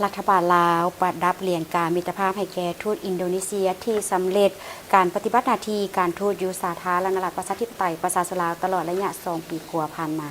รัฐบาลลาวประดับเหรียญการมิตรภาพให้แก่ทูตอินโดนีเซียที่สำเร็จการปฏิบัติหน้าที่การทูตอยู่สาธารณรัฐประชาธิปไตยประชาชนลาวตลอดระยะ2 ปีกว่าผ่านมา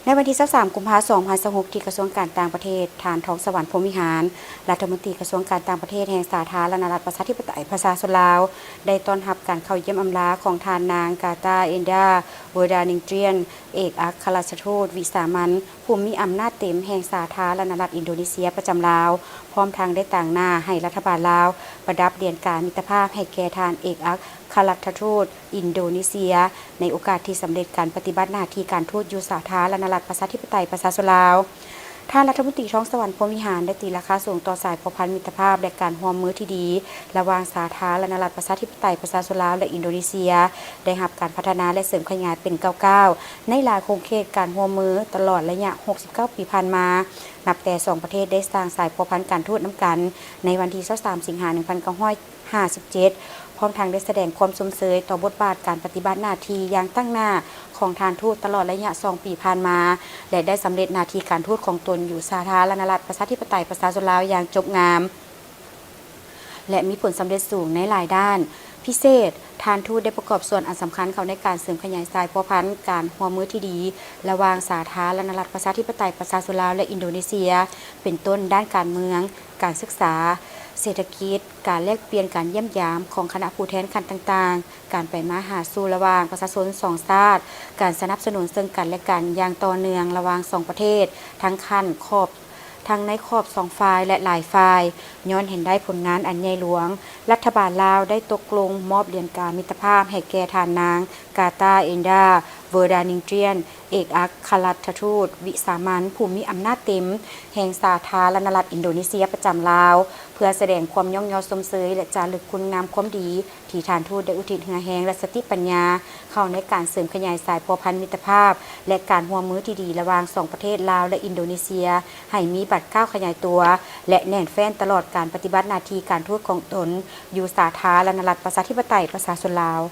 ในวันที่23 กุมภาพันธ์ 2026 ที่กระทรวงการต่างประเทศฐานทองสวรรค์พรหมวิหารรัฐมนตรีกระทรวงการต่างประเทศแห่งสาธารณรัฐประชาธิปไตยประชาชนลาวได้ต้อนรับการเข้าเยี่ยมอำลาของทานนางกาตาเอนดาเวอร์ดานิงเตรียนเอกอัครราชทูตวิสามัญผู้มีอำนาจเต็มแห่งสาธารณรัฐอินโดนีเซียประจำลาวพร้อมทางได้ต่างหน้าให้รัฐบาลลาวประดับเหรียญการมิตรภาพให้แก่ทานเอกอัครราชทูตอินโดนีเซียในโอกาสที่สำเร็จการปฏิบัติหน้าที่การทูตอยู่สาธารณรัฐประชาธิปไตยประชาชนลาวท่านรัฐมนตรีท้องสวรรค์พรหมวิหารได้ตีราคาสูงต่อสายสัมพันธ์มิตรภาพและการร่วมมือที่ดีระหว่างสาธารณรัฐประชาธิปไตยประชาชนลาวและอินโดนีเซียได้รับการพัฒนาและเสริมขยายเป็นก้าวๆในหลายโครงข่ายการร่วมมือตลอดระยะ69 ปีผ่านมานับแต่2ประเทศได้สร้างสายสัมพันธ์การทูตน้ำกันในวันที่23 สิงหาคม 1957พร้อมทางได้แสดงความสมเสยต่อบทบาทการปฏิบัติหน้าที่อย่างตั้งหน้าของทานทูตตลอดระยะ2 ปีผ่านมาและได้สำเร็จหน้าที่การทูตของตนอยู่สาธารณรัฐประชาธิปไตยประชาชนลาวอย่างจบงามและมีผลสำเร็จสูงในหลายด้านพิเศษทานทูตได้ประกอบส่วนอันสำคัญเข้าในการเสริมขยายสายสัมพันธ์การร่วมมือที่ดีระหว่างสาธารณรัฐประชาธิปไตยประชาชนลาวและอินโดนีเซียเป็นต้นด้านการเมืองการศึกษาเศรษฐกิจการแลกเปลี่ยนการเยี่ยมยามของคณะผู้แทนคันต่างๆการไปมาหาสู่ระหว่างประชาชน2ชาติการสนับสนุนซึ่งกันและกันอย่างต่อเนื่องระหว่าง2ประเทศทั้งในขอบ2ฝ่ายและหลายฝ่ายย้อนเห็นได้ผลงานอันใหญ่หลวงรัฐบาลลาวได้ตกลงมอบเหรียญการมิตรภาพให้แก่ทานนางกาตาเอนดาเวอร์ดานิงเตรียนเอกอัครราชทูตวิสามัญผู้มีอำนาจเต็มแห่งสาธารณรัฐอินโดนีเซียประจำลาวเพื่อแสดงความย่องยอสมเสยและจารึกคุณงามความดีที่ทานทูตได้อุทิศเหือแหงและสติปัญญาเข้าในการเสริมขยายสายสัมพันธ์มิตรภาพและการร่วมมือที่ดีระหว่าง2ประเทศลาวและอินโดนีเซียให้มีบัดก้าวขยายตัวและแน่นแฟ้นตลอดการปฏิบัติหน้าที่การทูตของตนอยู่สาธารณรัฐประชาธิปไตยประชาชนลาว